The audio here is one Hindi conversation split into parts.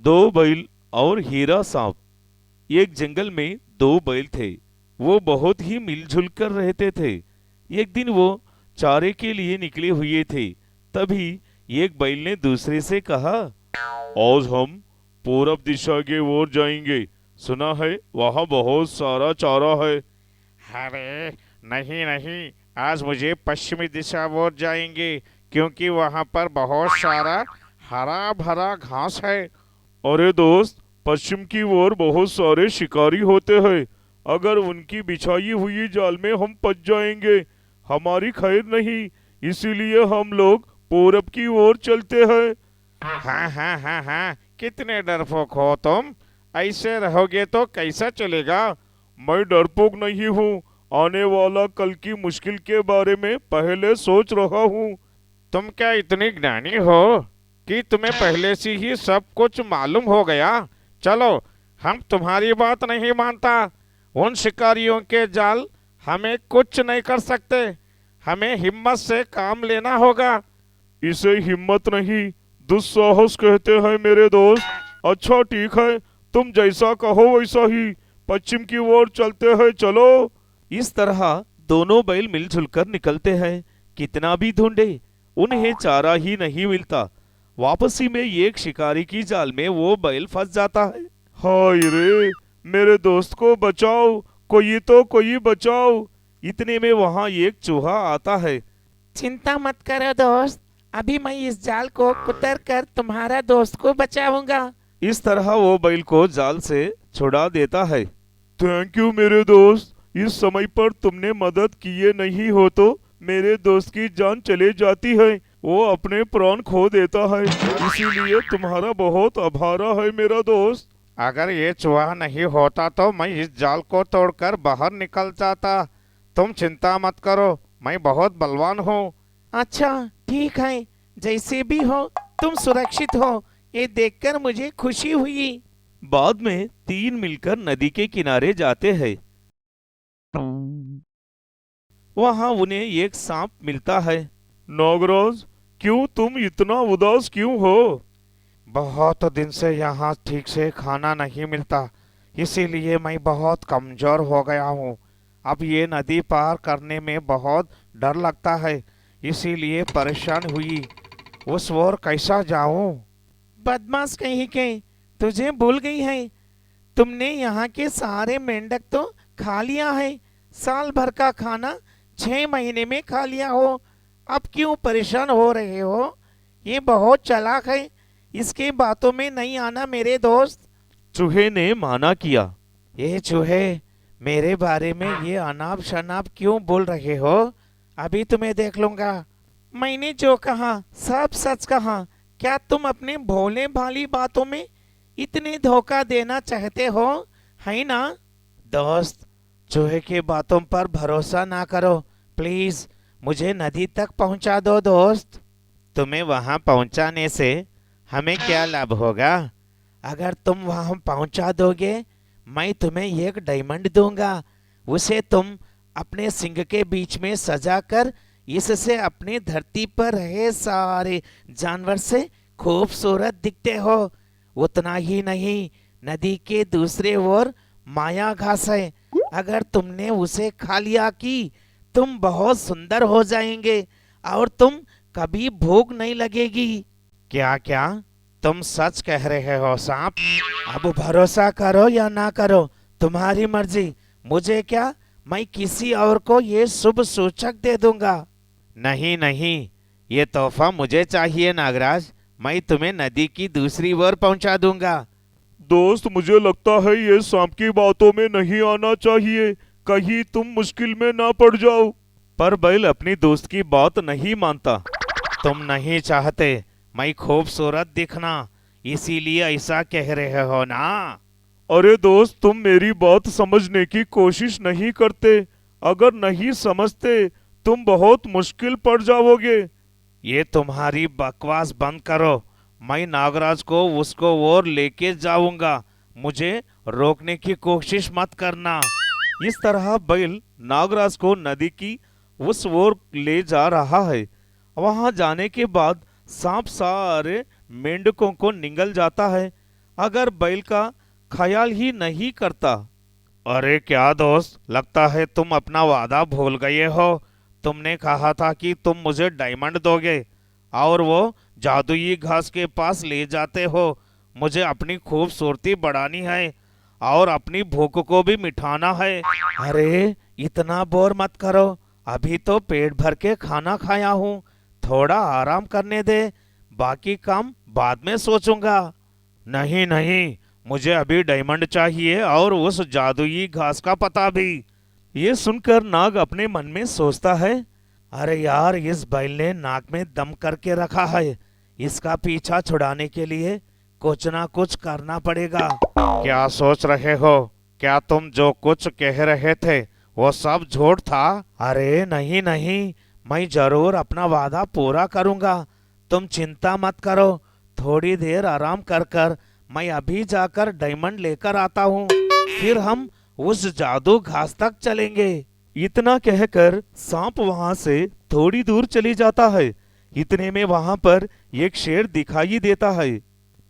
दो बैल और हीरा सांप। एक जंगल में दो बैल थे। वो बहुत ही मिलजुल कर रहते थे। एक दिन वो चारे के लिए निकले हुए थे। तभी एक बैल ने दूसरे से कहा, आज हम पूरब दिशा की ओर जाएंगे। सुना है वहाँ बहुत सारा चारा है। अरे नहीं नहीं, आज मुझे पश्चिमी दिशा ओर जाएंगे, क्योंकि वहां पर बहुत सारा हरा भरा घास है। अरे दोस्त, पश्चिम की ओर बहुत सारे शिकारी होते हैं। अगर उनकी बिछाई हुई जाल में हम फंस जाएंगे, हमारी खैर नहीं। इसीलिए हम लोग पूरब की ओर चलते हैं। हाँ हाँ हाँ हाँ, कितने डरपोक हो तुम। ऐसे रहोगे तो कैसा चलेगा। मैं डरपोक नहीं हूँ। आने वाला कल की मुश्किल के बारे में पहले सोच रहा हूँ। तुम क्या इतनी ज्ञानी हो कि तुम्हें पहले से ही सब कुछ मालूम हो गया। चलो, हम तुम्हारी बात नहीं मानता। उन शिकारियों के जाल हमें कुछ नहीं कर सकते। हमें हिम्मत से काम लेना होगा। इसे हिम्मत नहीं, दुस्साहस कहते हैं मेरे दोस्त। अच्छा ठीक है, तुम जैसा कहो वैसा ही। पश्चिम की ओर चलते हैं, चलो। इस तरह दोनों बैल मिलजुल कर निकलते हैं। कितना भी ढूंढे, उन्हें चारा ही नहीं मिलता। वापसी में एक शिकारी की जाल में वो बैल फंस जाता है। हाय रे, मेरे दोस्त को बचाओ, कोई तो कोई बचाओ। इतने में वहां एक चूहा आता है। चिंता मत करो दोस्त, अभी मैं इस जाल को कुतर कर तुम्हारा दोस्त को बचाऊंगा। इस तरह वो बैल को जाल से छुड़ा देता है। थैंक यू मेरे दोस्त, इस समय पर तुमने मदद किए नहीं हो तो मेरे दोस्त की जान चले जाती है। वो अपने प्राण खो देता है। इसीलिए तुम्हारा बहुत आभारा है मेरा दोस्त। अगर ये चूहा नहीं होता तो मैं इस जाल को तोड़कर बाहर निकल जाता। तुम चिंता मत करो, मैं बहुत बलवान हूँ। अच्छा ठीक है, जैसे भी हो तुम सुरक्षित हो, ये देखकर मुझे खुशी हुई। बाद में तीन मिलकर नदी के किनारे जाते हैं। वहां उन्हें एक सांप मिलता है। नागराज, क्यों तुम इतना उदास क्यों हो? बहुत दिन से यहाँ ठीक से खाना नहीं मिलता, इसीलिए मैं बहुत कमजोर हो गया हूँ। अब ये नदी पार करने में बहुत डर लगता है, इसीलिए परेशान हुई। उस ओर कैसा जाऊं। बदमाश कहीं के, तुझे भूल गई है। तुमने यहाँ के सारे मेंढक तो खा लिया है। साल भर का खाना 6 महीने में खा लिया हो। अब क्यों परेशान हो रहे हो? ये बहुत चालाक है, इसके बातों में नहीं आना मेरे दोस्त। चूहे ने माना किया। ये चूहे, मेरे बारे में ये अनाप शनाप क्यों बोल रहे हो? अभी तुम्हें देख लूंगा। मैंने जो कहा सब सच कहा। क्या तुम अपने भोले भाली बातों में इतने धोखा देना चाहते हो, है ना? दोस्त, चूहे की बातों पर भरोसा ना करो। प्लीज मुझे नदी तक पहुंचा दो दोस्त। तुम्हें वहां पहुंचाने से हमें क्या लाभ होगा? अगर तुम वहां पहुंचा दोगे, मैं तुम्हें एक डायमंड दूंगा। उसे तुम अपने सिंग के बीच में सजा कर इससे अपनी धरती पर रहे सारे जानवर से खूबसूरत दिखते हो। उतना ही नहीं, नदी के दूसरे ओर माया घास है। अगर तुमने उसे खा लिया कि तुम बहुत सुंदर हो जाएंगे और तुम कभी भूख नहीं लगेगी। क्या क्या तुम सच कह रहे हो सांप? अब भरोसा करो या ना करो, तुम्हारी मर्जी। मुझे क्या, मैं किसी और को ये शुभ सूचक दे दूंगा। नहीं नहीं, ये तोहफा मुझे चाहिए नागराज। मैं तुम्हें नदी की दूसरी ओर पहुंचा दूंगा। दोस्त, मुझे लगता है ये सांप की बातों में नहीं आना चाहिए। कहीं तुम मुश्किल में ना पड़ जाओ। पर बैल अपनी दोस्त की बात नहीं मानता। तुम नहीं चाहते मैं खूबसूरत दिखना, इसीलिए ऐसा कह रहे हो ना? अरे दोस्त, तुम मेरी बात समझने की कोशिश नहीं करते। अगर नहीं समझते तुम बहुत मुश्किल पड़ जाओगे। ये तुम्हारी बकवास बंद करो। मैं नागराज को उसको और लेके जाऊंगा। मुझे रोकने की कोशिश मत करना। इस तरह बैल नागराज को नदी की उस ओर ले जा रहा है। वहां जाने के बाद सांप सारे मेंढकों को निगल जाता है अगर बैल का ख्याल ही नहीं करता। अरे क्या दोस्त, लगता है तुम अपना वादा भूल गए हो। तुमने कहा था कि तुम मुझे डायमंड दोगे और वो जादुई घास के पास ले जाते हो। मुझे अपनी खूबसूरती बढ़ानी है और अपनी भूख को भी मिटाना है। अरे इतना बोर मत करो, अभी तो पेट भर के खाना खाया हूँ, थोड़ा आराम करने दे, बाकी काम बाद में सोचूंगा। नहीं नहीं, मुझे अभी डायमंड चाहिए और उस जादुई घास का पता भी। ये सुनकर नाग अपने मन में सोचता है, अरे यार, इस बैल ने नाक में दम करके रखा है, इसका पीछा छुड़ाने के लिए कुछ ना कुछ करना पड़ेगा। क्या सोच रहे हो? क्या तुम जो कुछ कह रहे थे वो सब झूठ था? अरे नहीं नहीं, मैं जरूर अपना वादा पूरा करूंगा, तुम चिंता मत करो। थोड़ी देर आराम कर कर मैं अभी जाकर डायमंड लेकर आता हूँ, फिर हम उस जादू घास तक चलेंगे। इतना कहकर सांप वहां से थोड़ी दूर चली जाता है। इतने में वहां पर एक शेर दिखाई देता है।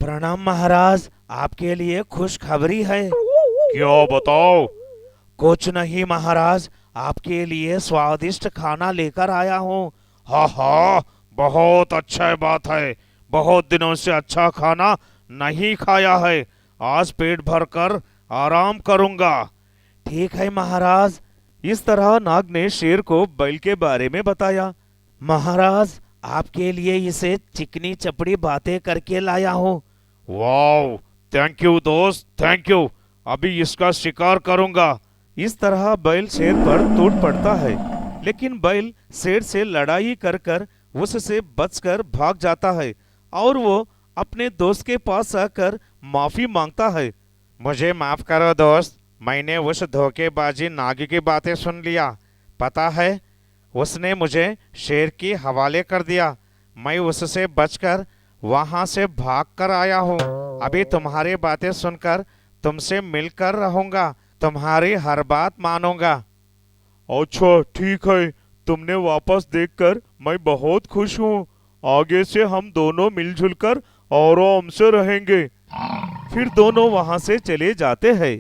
प्रणाम महाराज, आपके लिए खुशखबरी है। क्या बताओ? कुछ नहीं महाराज, आपके लिए स्वादिष्ट खाना लेकर आया हूँ। हाँ हाँ, बहुत अच्छा बात है। बहुत दिनों से अच्छा खाना नहीं खाया है। आज पेट भरकर आराम करूंगा। ठीक है महाराज। इस तरह नाग ने शेर को बैल के बारे में बताया। महाराज, आपके लिए इसे चिकनी चपड़ी बातें करके लाया हूँ। वाओ, थैंक यू दोस्त, थैंक यू। अभी इसका शिकार करूंगा। इस तरह बैल शेर पर टूट पड़ता है, लेकिन बैल शेर से लड़ाई कर कर उससे बचकर भाग जाता है और वो अपने दोस्त के पास आकर माफी मांगता है। मुझे माफ करो दोस्त, मैंने उस धोखेबाजी नाग की बातें सुन लिया। पता है, उसने मुझे शेर के हवाले कर दिया। मैं उससे बचकर वहां से भाग कर आया हूँ। अभी तुम्हारी बातें सुनकर तुमसे मिलकर रहूंगा, तुम्हारी हर बात मानूंगा। अच्छा ठीक है, तुमने वापस देखकर मैं बहुत खुश हूँ। आगे से हम दोनों मिलजुल कर आराम से रहेंगे। फिर दोनों वहां से चले जाते हैं।